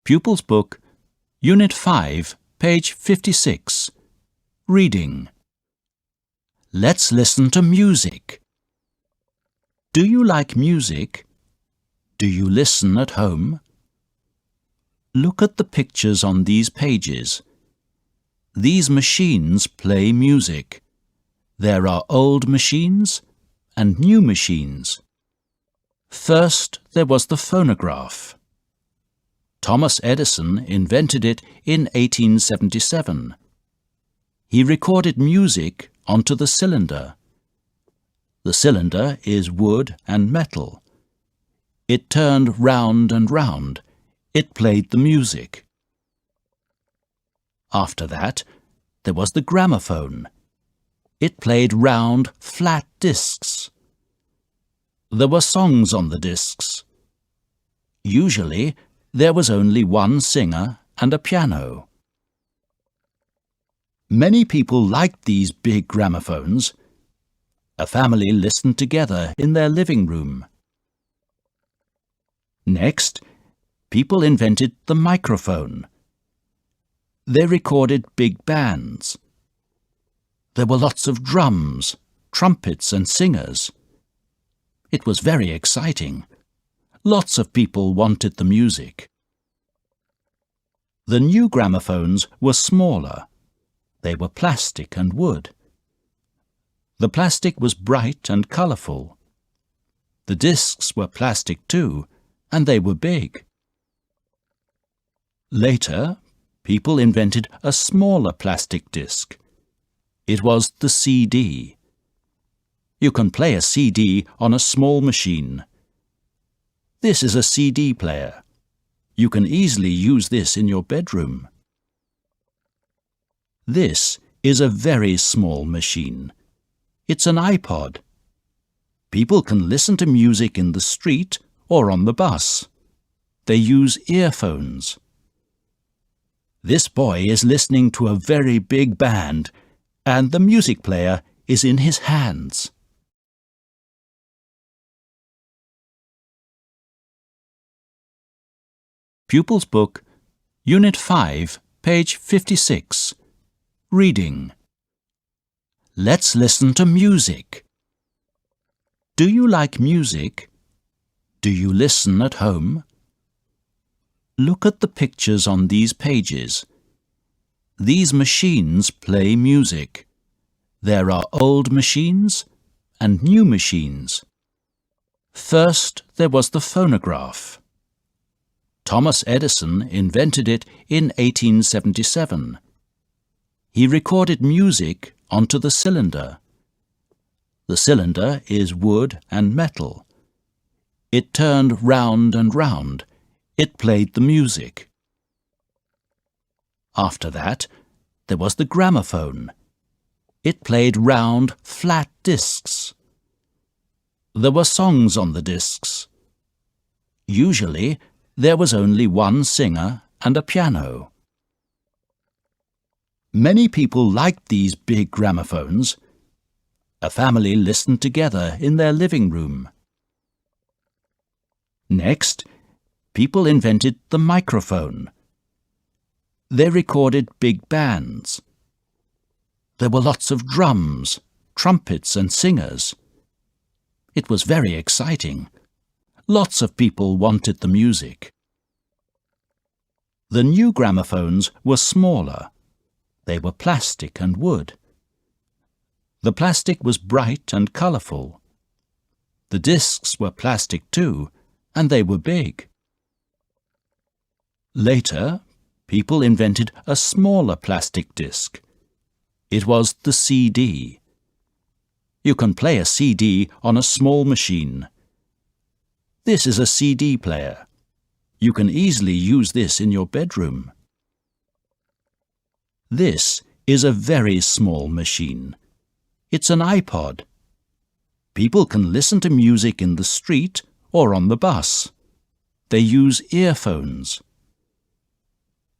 Pupils Book, Unit 5, page 56. Reading. Let's listen to music. Do you like music? Do you listen at home? Look at the pictures on these pages. These machines play music. There are old machines and new machines. First, there was the phonograph. Thomas Edison invented it in 1877. He recorded music onto the cylinder. The cylinder is wood and metal. It turned round and round. It played the music. After that, there was the gramophone. It played round, flat discs. There were songs on the discs. Usually, there was only one singer and a piano. Many people liked these big gramophones. A family listened together in their living room. Next, people invented the microphone. They recorded big bands. There were lots of drums, trumpets and singers. It was very exciting. Lots of people wanted the music. The new gramophones were smaller. They were plastic and wood. The plastic was bright and colourful. The discs were plastic too, and they were big. Later, people invented a smaller plastic disc. It was the CD. You can play a CD on a small machine. This is a CD player. You can easily use this in your bedroom. This is a very small machine. It's an iPod. People can listen to music in the street or on the bus. They use earphones. This boy is listening to a very big band, and the music player is in his hands. Pupils Book, Unit 5, page 56. Reading. Let's listen to music. Do you like music? Do you listen at home? Look at the pictures on these pages. These machines play music. There are old machines and new machines. First, there was the phonograph. Thomas Edison invented it in 1877. He recorded music onto the cylinder. The cylinder is wood and metal. It turned round and round. It played the music. After that, there was the gramophone. It played round, flat discs. There were songs on the discs. Usually, there was only one singer and a piano. Many people liked these big gramophones. A family listened together in their living room. Next, people invented the microphone. They recorded big bands. There were lots of drums, trumpets and singers. It was very exciting. Lots of people wanted the music. The new gramophones were smaller. They were plastic and wood. The plastic was bright and colourful. The discs were plastic too, and they were big. Later, people invented a smaller plastic disc. It was the CD. You can play a CD on a small machine. This is a CD player. You can easily use this in your bedroom. This is a very small machine. It's an iPod. People can listen to music in the street or on the bus. They use earphones.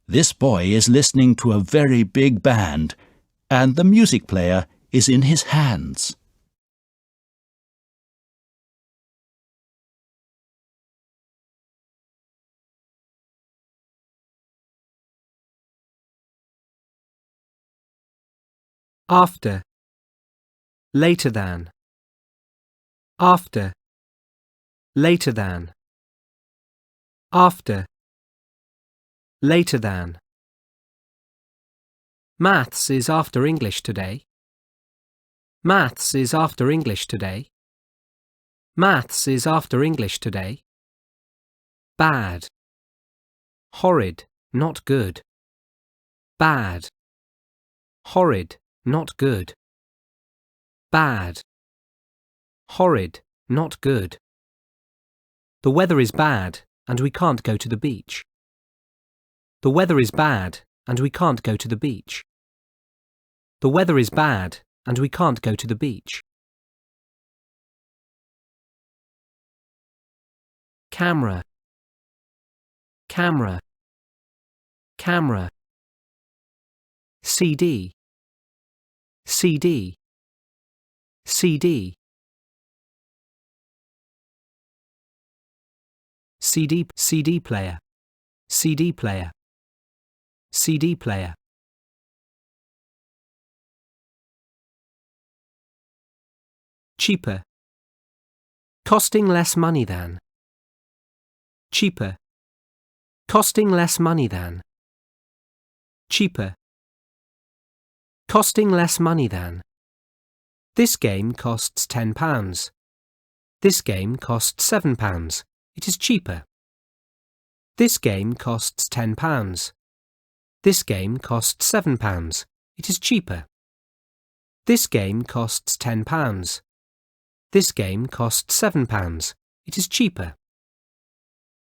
This boy is listening to a very big band, and the music player is in his hands. after, later than, after, later than, after, later than. Maths is after English today. Maths is after English today. Maths is after English today. Bad, horrid, not good. Bad, horrid, not good. Bad, horrid, not good. The weather is bad and we can't go to the beach. The weather is bad and we can't go to the beach. The weather is bad and we can't go to the beach. Camera, camera, camera. CD, CD, CD. CD player, CD player, CD player. Cheaper, costing less money than. Cheaper, costing less money than. Cheaper, costing less money than. This game costs £10. This game costs £7. It is cheaper. This game costs £10. This game costs £7. It is cheaper. This game costs £10. This game costs £7. It is cheaper.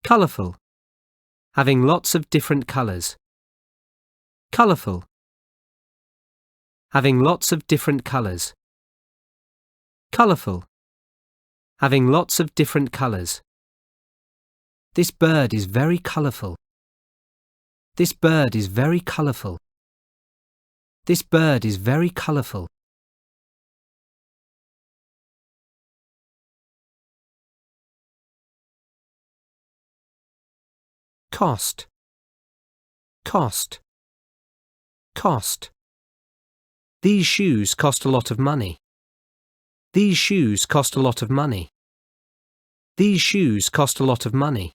Colourful, having lots of different colours. Colourful, having lots of different colours. Colourful, having lots of different colours. This bird is very colourful. This bird is very colourful. This bird is very colourful. Cost, cost, cost. These shoes cost a lot of money. These shoes cost a lot of money. These shoes cost a lot of money.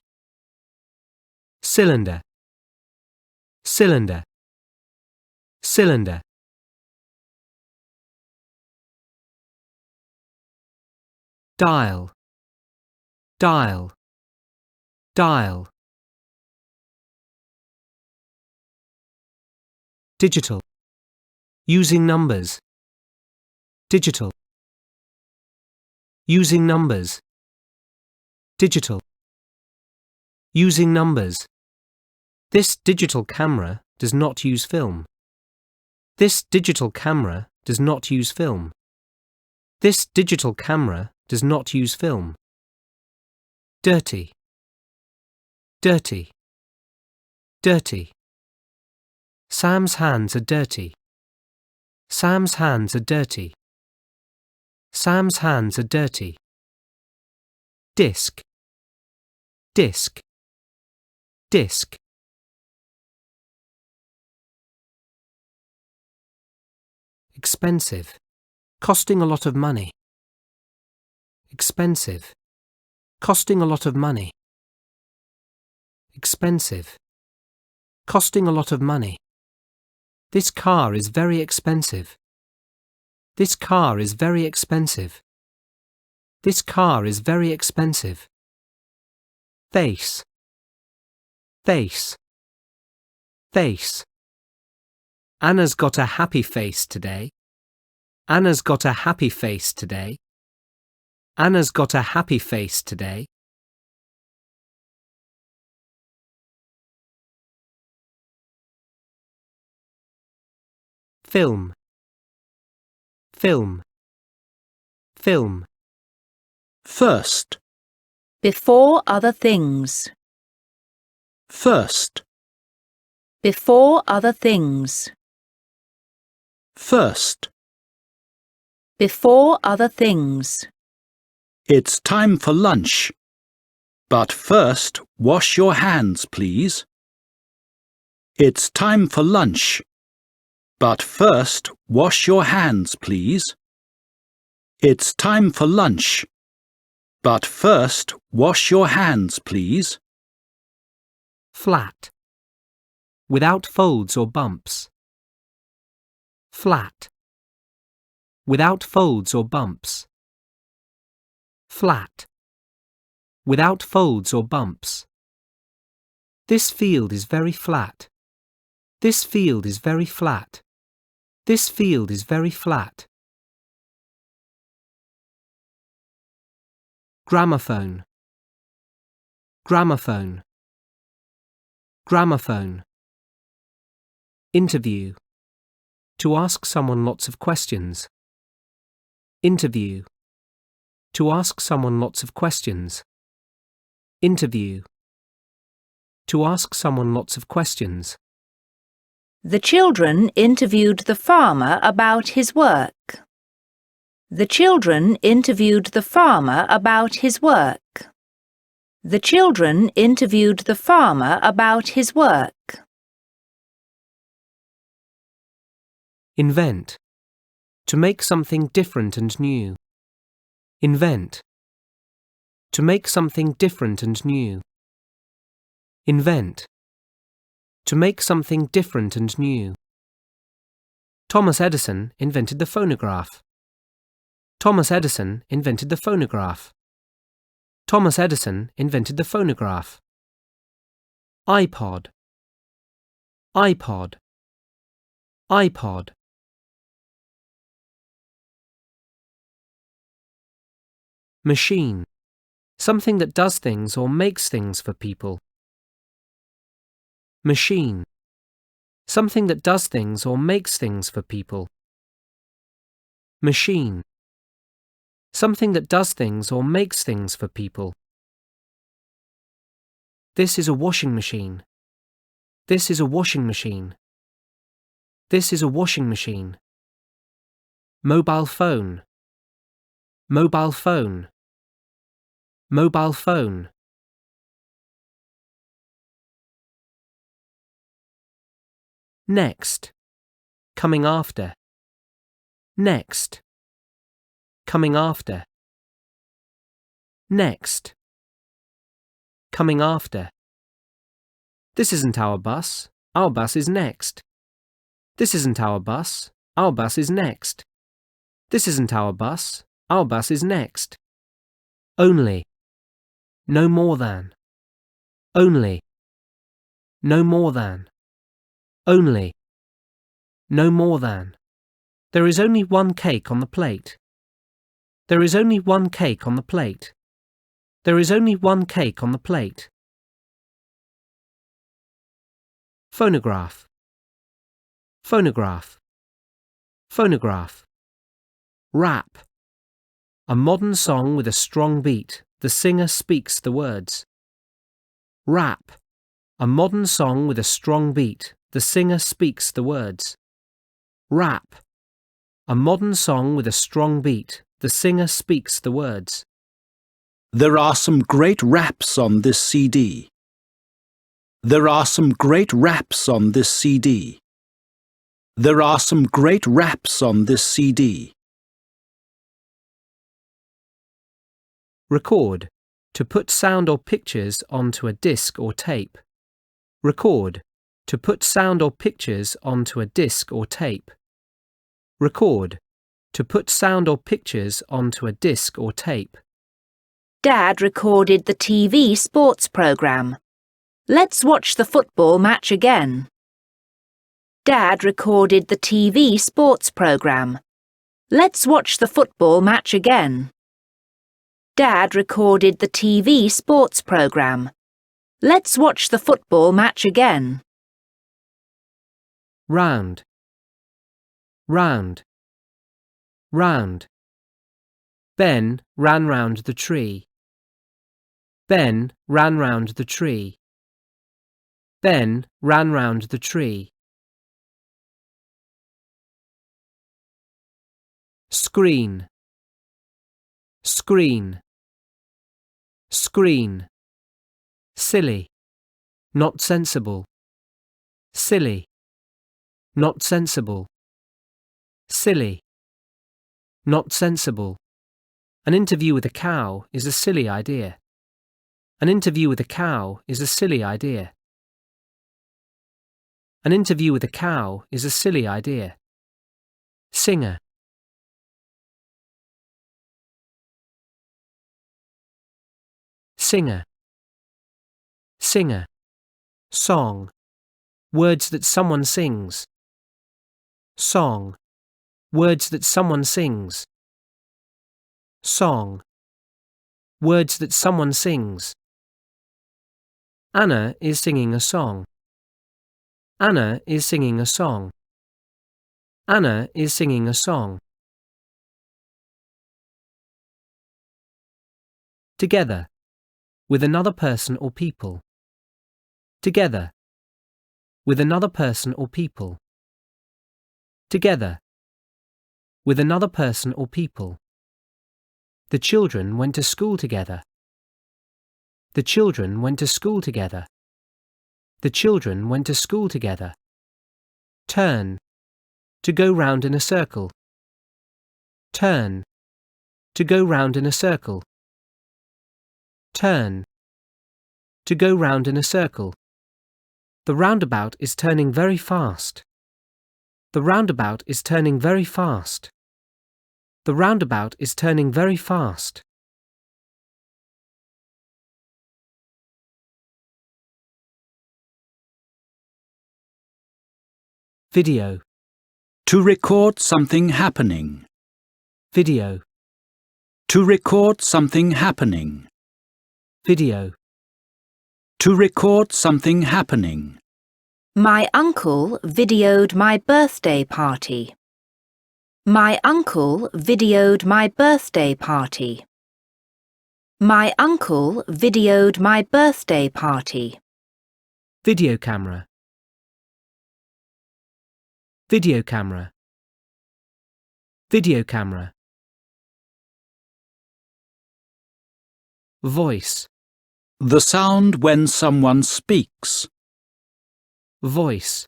Cylinder, cylinder, cylinder. Dial, dial, dial. Digital, using numbers. Digital, using numbers. Digital, using numbers. This digital camera does not use film. This digital camera does not use film. This digital camera does not use film. Dirty, dirty, dirty. Sam's hands are dirty. Sam's hands are dirty. Sam's hands are dirty. Disc, disc, disc. Expensive, costing a lot of money. Expensive, costing a lot of money. Expensive, costing a lot of money. This car is very expensive. This car is very expensive. This car is very expensive. Face, face, face. Anna's got a happy face today. Anna's got a happy face today. Anna's got a happy face today. Film, film, film. First, Before other things. first, Before other things. first. Before other things. It's time for lunch. But first, wash your hands, please. It's time for lunch. But first, wash your hands, please. It's time for lunch. But first, wash your hands, please. Flat. Without folds or bumps. Flat. Without folds or bumps. Flat. Without folds or bumps. This field is very flat. This field is very flat. This field is very flat. Gramophone. Gramophone. Gramophone. Interview. To ask someone lots of questions. Interview. To ask someone lots of questions. Interview. To ask someone lots of questions. The children interviewed the farmer about his work. The children interviewed the farmer about his work. The children interviewed the farmer about his work. Invent. To make something different and new. Invent. To make something different and new. Invent. To make something different and new. Thomas Edison invented the phonograph. Thomas Edison invented the phonograph. Thomas Edison invented the phonograph. iPod. iPod. iPod. Machine. Something that does things or makes things for people. Machine. Something that does things or makes things for people. Machine. Something that does things or makes things for people. This is a washing machine. This is a washing machine. This is a washing machine. Mobile phone. Mobile phone. Mobile phone. Next. Coming after. Next. Coming after. Next. Coming after. This isn't our bus. Our bus is next. This isn't our bus. Our bus is next. This isn't our bus. Our bus is next. Only. No more than. Only. No more than. Only. No more than. There is only one cake on the plate. There is only one cake on the plate. There is only one cake on the plate. Phonograph. Phonograph. Phonograph. Rap. A modern song with a strong beat. The singer speaks the words. Rap. A modern song with a strong beat. The singer speaks the words. Rap. A modern song with a strong beat. The singer speaks the words. There are some great raps on this CD. There are some great raps on this CD. There are some great raps on this CD. Record. To put sound or pictures onto a disc or tape. Record. To put sound or pictures onto a disc or tape. Record. To put sound or pictures onto a disc or tape. Dad recorded the TV sports program. Let's watch the football match again. Dad recorded the TV sports program. Let's watch the football match again. Dad recorded the TV sports program. Let's watch the football match again. Round. Round. Round. Ben ran round the tree. Ben ran round the tree. Ben ran round the tree. Screen. Screen. Screen. Silly. Not sensible. Silly. Not sensible. Silly. Not sensible. An interview with a cow is a silly idea. An interview with a cow is a silly idea. An interview with a cow is a silly idea. Singer. Singer. Singer. Song. Words that someone sings. Song. Words that someone sings. Song. Words that someone sings. Anna is singing a song. Anna is singing a song. Anna is singing a song. Together. With another person or people. Together. With another person or people. Together. With another person or people. The children went to school together. The children went to school together. The children went to school together. Turn. To go round in a circle. Turn. To go round in a circle. Turn. To go round in a circle. The roundabout is turning very fast. The roundabout is turning very fast. The roundabout is turning very fast. Video. To record something happening. Video. To record something happening. Video. To record something happening. My uncle videoed my birthday party. My uncle videoed my birthday party. My uncle videoed my birthday party. Video camera. Video camera. Video camera. Voice. The sound when someone speaks. Voice.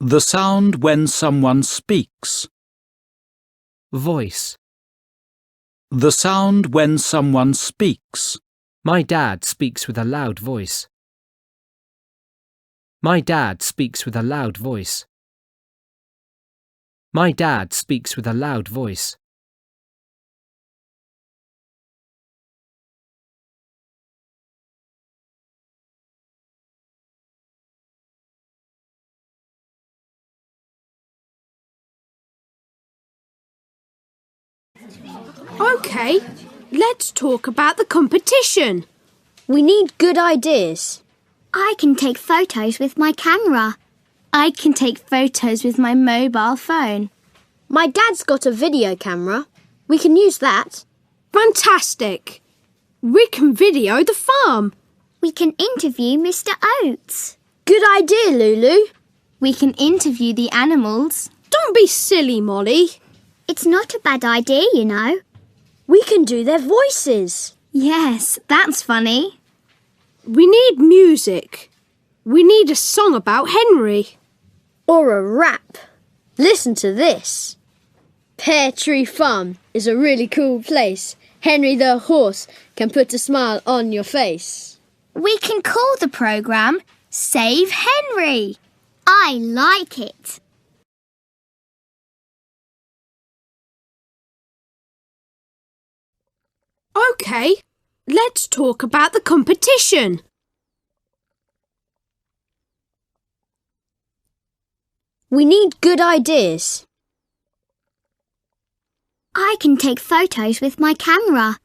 The sound when someone speaks. Voice. The sound when someone speaks. My dad speaks with a loud voice. My dad speaks with a loud voice. My dad speaks with a loud voice. OK, let's talk about the competition. We need good ideas. I can take photos with my camera. I can take photos with my mobile phone. My dad's got a video camera. We can use that. Fantastic. We can video the farm. We can interview Mr. Oates. Good idea, Lulu. We can interview the animals. Don't be silly, Molly. It's not a bad idea, you know. We can do their voices. Yes, that's funny. We need music. We need a song about Henry. Or a rap. Listen to this. Pear Tree Farm is a really cool place. Henry the horse can put a smile on your face. We can call the programme Save Henry. I like it. OK, let's talk about the competition. We need good ideas. I can take photos with my camera.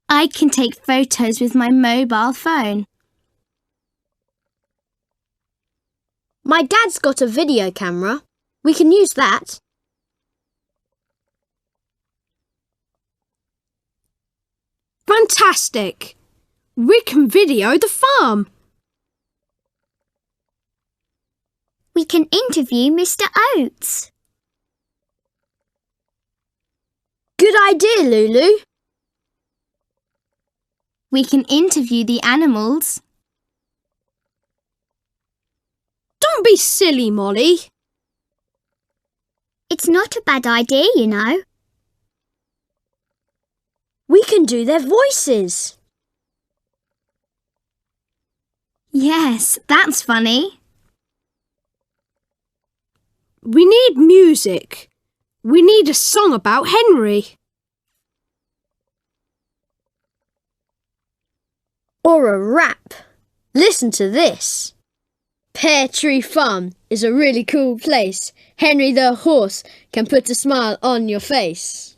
I can take photos with my mobile phone. My dad's got a video camera. We can use that. Fantastic. We can video the farm. We can interview Mr. Oates. Good idea, Lulu. We can interview the animals. Don't be silly, Molly. It's not a bad idea, you know. We can do their voices. Yes, that's funny. We need music. We need a song about Henry. Or a rap. Listen to this. Pear Tree Farm is a really cool place. Henry the horse can put a smile on your face.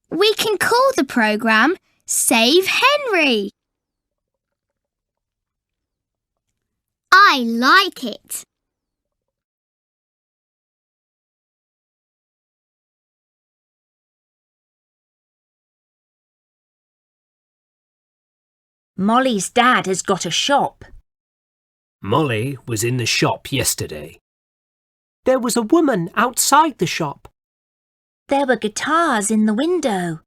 We can call the programme Save Henry. I like it. Molly's dad has got a shop. Molly was in the shop yesterday. There was a woman outside the shop. There were guitars in the window.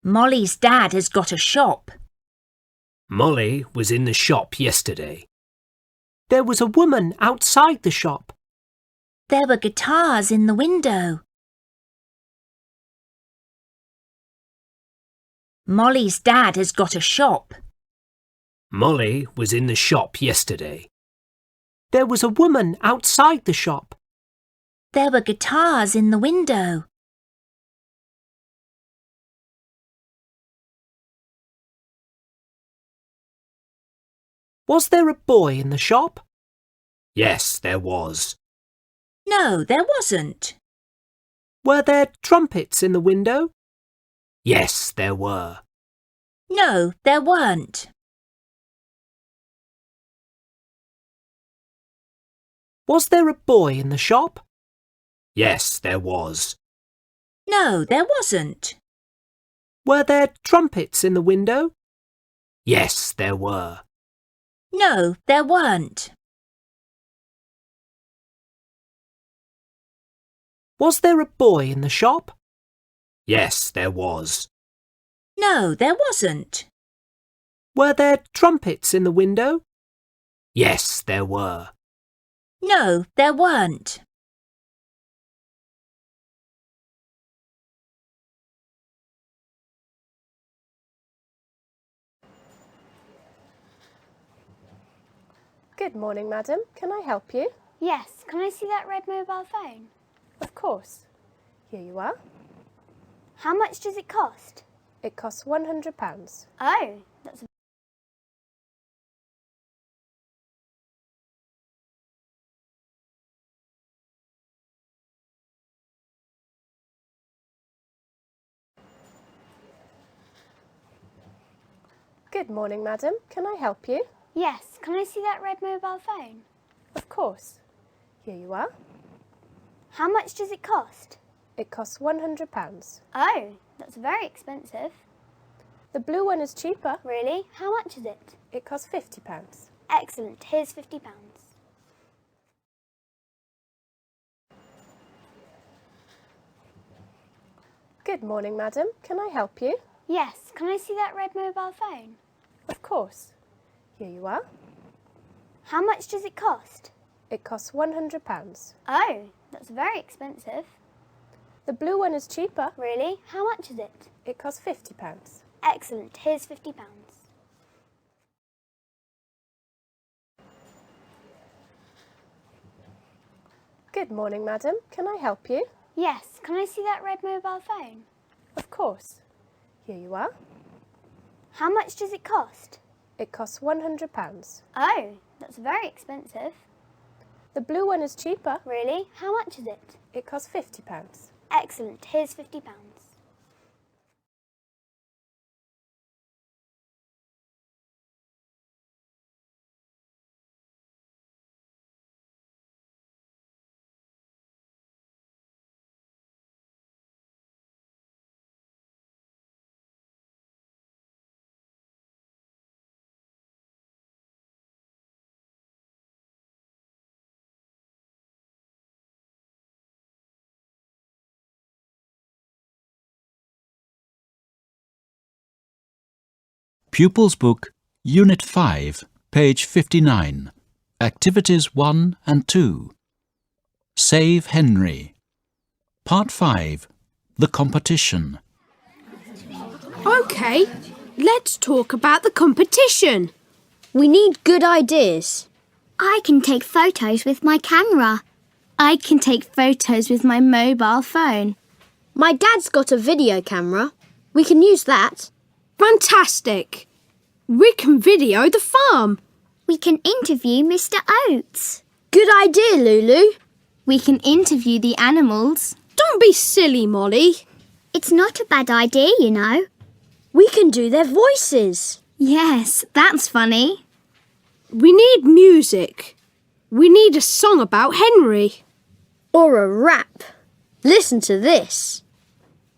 Molly's dad has got a shop. Molly was in the shop yesterday. There was a woman outside the shop. There were guitars in the window. Molly's dad has got a shop. Molly was in the shop yesterday. There was a woman outside the shop. There were guitars in the window. Was there a boy in the shop? Yes, there was. No, there wasn't. Were there trumpets in the window? Yes, there were. No, there weren't. Was there a boy in the shop? Yes, there was. No, there wasn't. Were there trumpets in the window? Yes, there were. No, there weren't. Was there a boy in the shop? Yes, there was. No, there wasn't. Were there trumpets in the window? Yes, there were. No, there weren't. Good morning, madam. Can I help you? Yes, can I see that red mobile phone? Of course. Here you are. How much does it cost? It costs £100. Oh, that's Good morning, madam. Can I help you? Yes, can I see that red mobile phone? Of course. Here you are. How much does it cost? It costs £100. Oh, that's very expensive. The blue one is cheaper. Really? How much is it? It costs £50. Excellent, here's £50. Good morning, madam. Can I help you? Yes, can I see that red mobile phone? Of course. Here you are. How much does it cost? It costs £100. Oh, that's very expensive. The blue one is cheaper. Really? How much is it? It costs £50. Excellent, here's £50. Good morning, madam. Can I help you? Yes, can I see that red mobile phone? Of course. Here you are. How much does it cost? It costs £100. Oh, that's very expensive. The blue one is cheaper. Really? How much is it? It costs £50. Excellent, here's £50. Pupils Book, Unit 5, page 59. Activities 1 and 2. Save Henry. Part 5. The competition. OK, let's talk about the competition. We need good ideas. I can take photos with my camera. I can take photos with my mobile phone. My dad's got a video camera. We can use that. Fantastic. We can video the farm. We can interview Mr. Oates. Good idea, Lulu. We can interview the animals. Don't be silly, Molly. It's not a bad idea, you know. We can do their voices. Yes, that's funny. We need music. We need a song about Henry. Or a rap. Listen to this.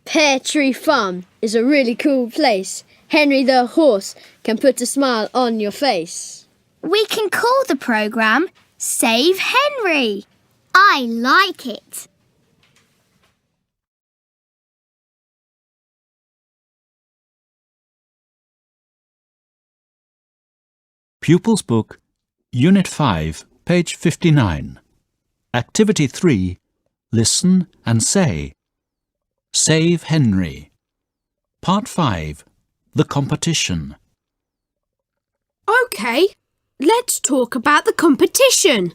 Pear Tree Farm is a really cool place. Henry the horse can put a smile on your face. We can call the programme Save Henry. I like it. Pupils Book, Unit 5, page 59. Activity 3. Listen and say. Save Henry. Part 5. The competition. OK, let's talk about the competition.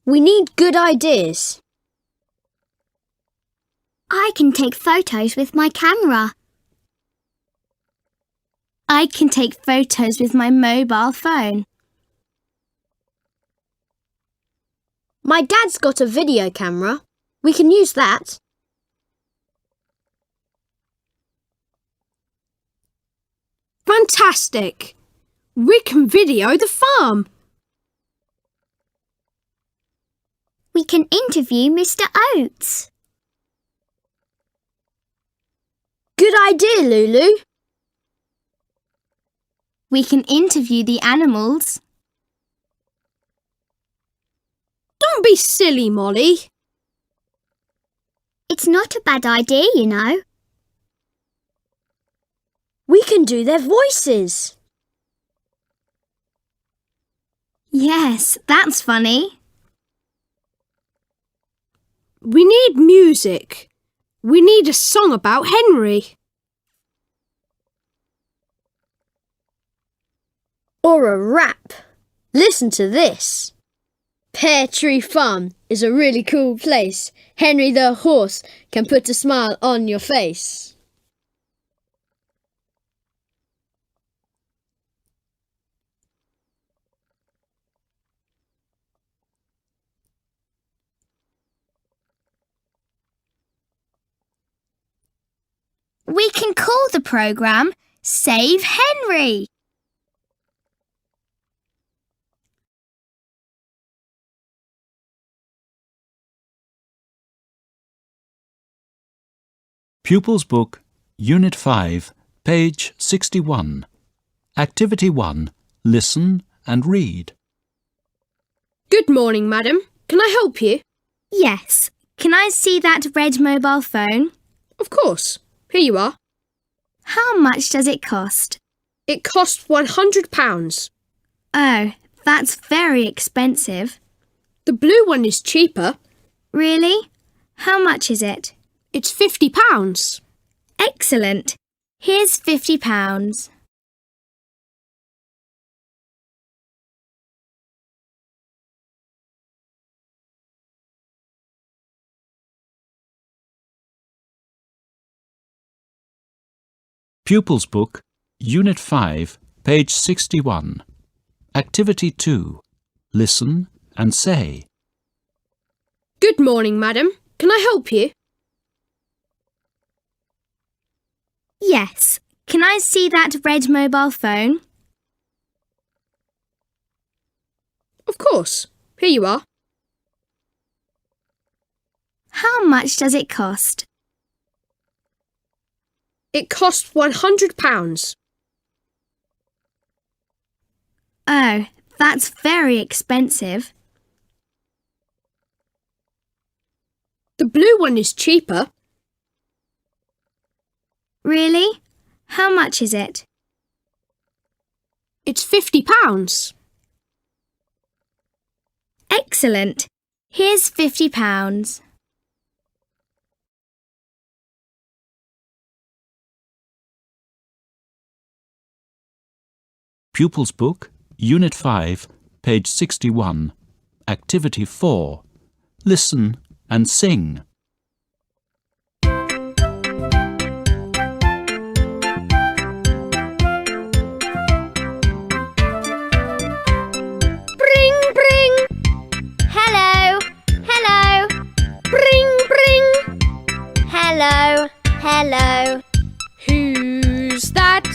We need good ideas. I can take photos with my camera. I can take photos with my mobile phone. My dad's got a video camera. We can use that. Fantastic. We can video the farm. We can interview Mr. Oates. Good idea, Lulu. We can interview the animals. Don't be silly, Molly. It's not a bad idea, you know. We can do their voices. Yes, that's funny. We need music. We need a song about Henry. Or a rap. Listen to this. Pear Tree Farm is a really cool place. Henry the horse can put a smile on your face. We can call the programme Save Henry. Pupils Book, Unit 5, page 61. Activity 1. Listen and read. Good morning, madam. Can I help you? Yes. Can I see that red mobile phone? Of course. Here you are. How much does it cost? It costs £100. Oh, that's very expensive. The blue one is cheaper. Really? How much is it? It's £50. Excellent. Here's £50. Pupils Book, Unit 5, page 61. Activity 2. Listen and say. Good morning, madam. Can I help you? Yes. Can I see that red mobile phone? Of course. Here you are. How much does it cost? It costs £100. Oh, that's very expensive. The blue one is cheaper. Really? How much is it? It's £50. Excellent. Here's £50. Pupils Book, Unit 5, page 61. Activity 4. Listen and sing. Bring, bring. Hello, hello. Bring, bring. Hello, hello. Who's that?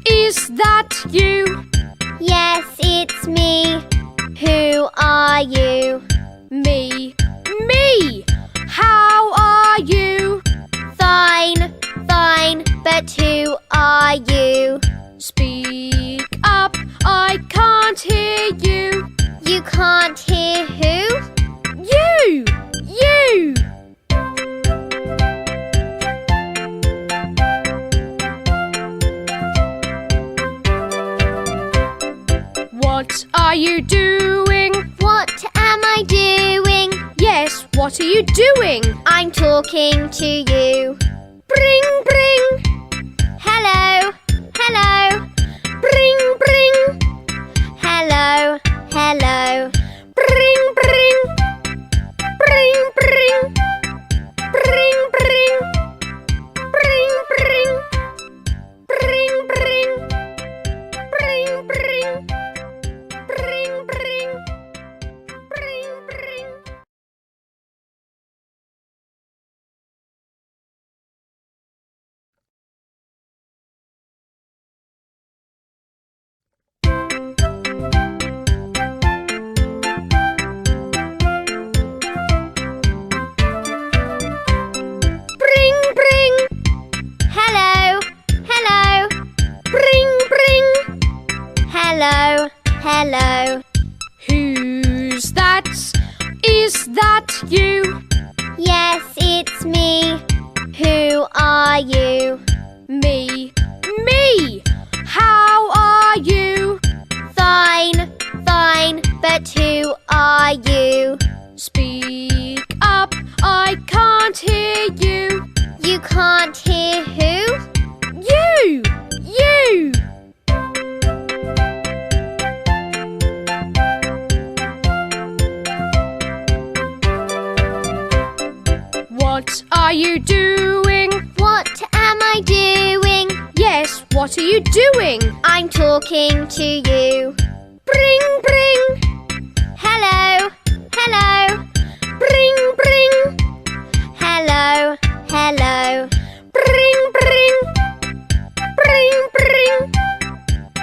Is that you? Yes, it's me. Who are you? Me. Me! How are you? Fine, fine, but who are you? Speak up, I can't hear you. You can't hear who? You! You! What are you doing? What am I doing? Yes, what are you doing? I'm talking to you. Bring, bring. Hello, hello. Bring, bring. Hello, hello. Bring, bring. Bring, bring. Bring, bring. Bring, bring. Bring, bring. Bring, bring. Bring, bring. Bring, bring. Bring, bring. Hello, hello. Bring, bring. Hello, hello. Who's that? Is that you? Yes, it's me. Who are you? Me. Me! How are you? Fine, fine, but who are you? Speak up, I can't hear you. You can't hear who? You! You! What are you doing? What am I doing? Yes, what are you doing? I'm talking to you. Bring, bring. Hello, hello. Bring, bring. Hello, hello. Bring, bring. Bring, bring.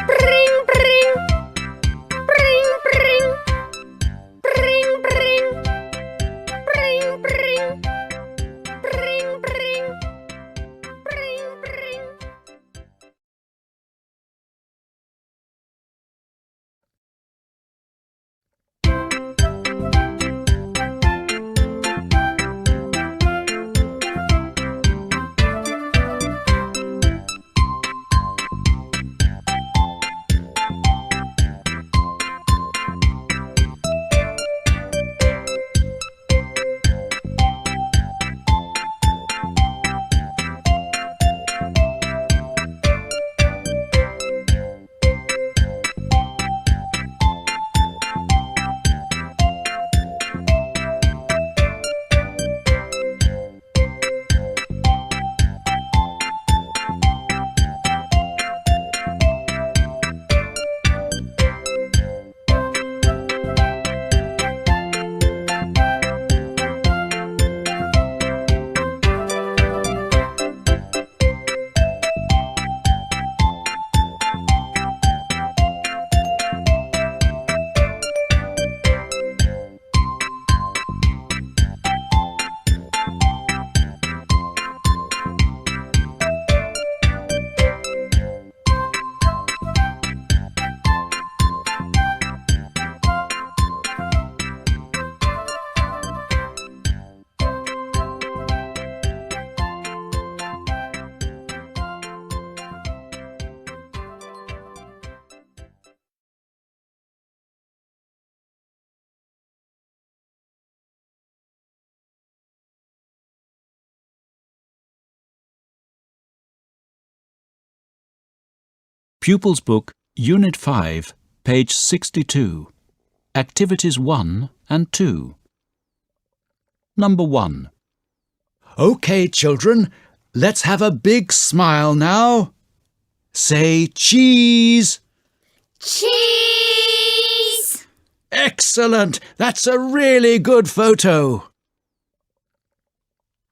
Bring, bring. Bring, bring. Bring, bring. Bring, bring. Bring, bring. Bring, bring. Pupils Book, Unit 5, page 62. Activities 1 and 2. Number 1. OK, children, let's have a big smile now. Say cheese. Cheese! Excellent! That's a really good photo.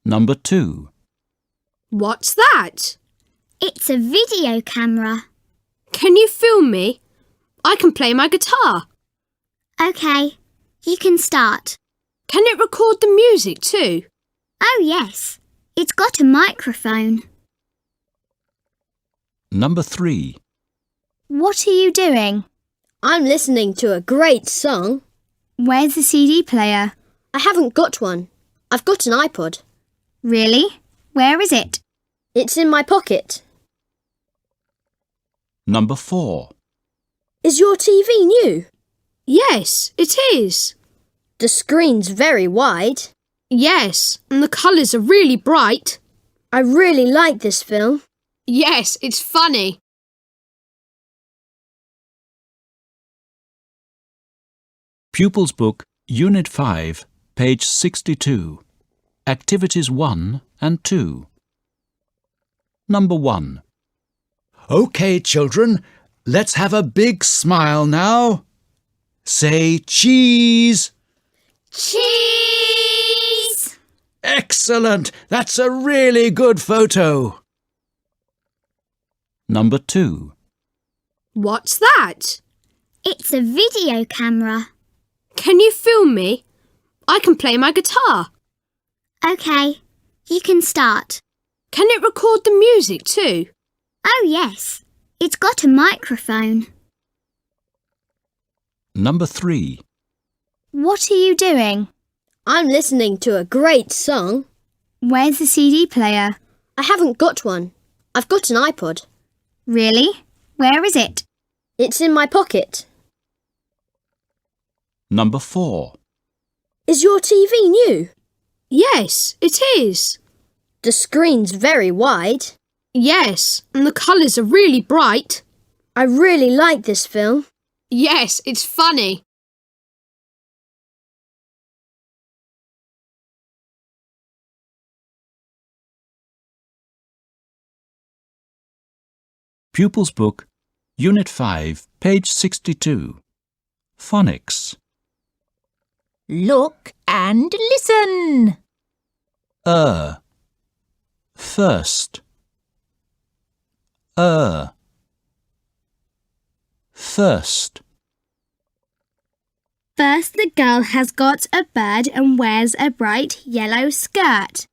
Number 2. What's that? It's a video camera. Can you film me? I can play my guitar. OK, you can start. Can it record the music too? Oh yes, it's got a microphone. Number 3. What are you doing? I'm listening to a great song. Where's the CD player? I haven't got one. I've got an iPod. Really? Where is it? It's in my pocket. Number 4. Is your TV new? Yes, it is. The screen's very wide. Yes, and the colours are really bright. I really like this film. Yes, it's funny. Pupils Book, Unit 5, page 62. Activities 1 and 2. Number 1. OK, children, let's have a big smile now. Say cheese. Cheese! Excellent! That's a really good photo. Number 2. What's that? It's a video camera. Can you film me? I can play my guitar. OK, you can start. Can it record the music too? Oh yes, it's got a microphone. Number 3. What are you doing? I'm listening to a great song. Where's the CD player? I haven't got one. I've got an iPod. Really? Where is it? It's in my pocket. Number 4. Is your TV new? Yes, it is. The screen's very wide. Yes, and the colours are really bright. I really like this film. Yes, it's funny. Pupils Book, Unit 5, page 62. Phonics. Look and listen. First. First. First, the girl has got a bird and wears a bright yellow skirt.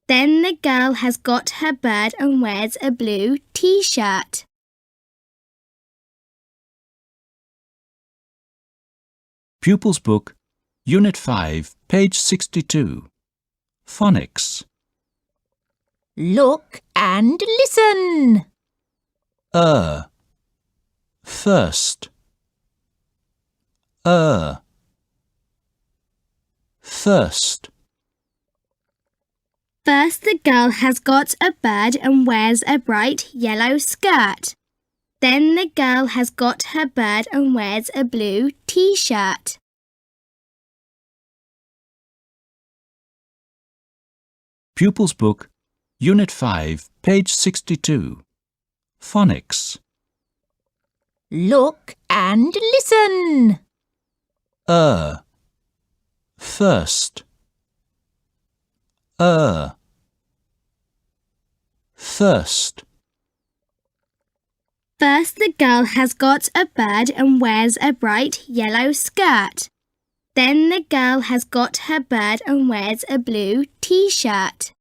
Then the girl has got her bird and wears a blue t-shirt. Pupils Book, Unit 5, page 62. Phonics. Look and listen. First. First. First, the girl has got a bird and wears a bright yellow skirt. Then the girl has got her bird and wears a blue t-shirt. Pupils Book, Unit 5, page 62. Phonics. Look and listen. First. First. First, the girl has got a bird and wears a bright yellow skirt. Then the girl has got her bird and wears a blue t-shirt.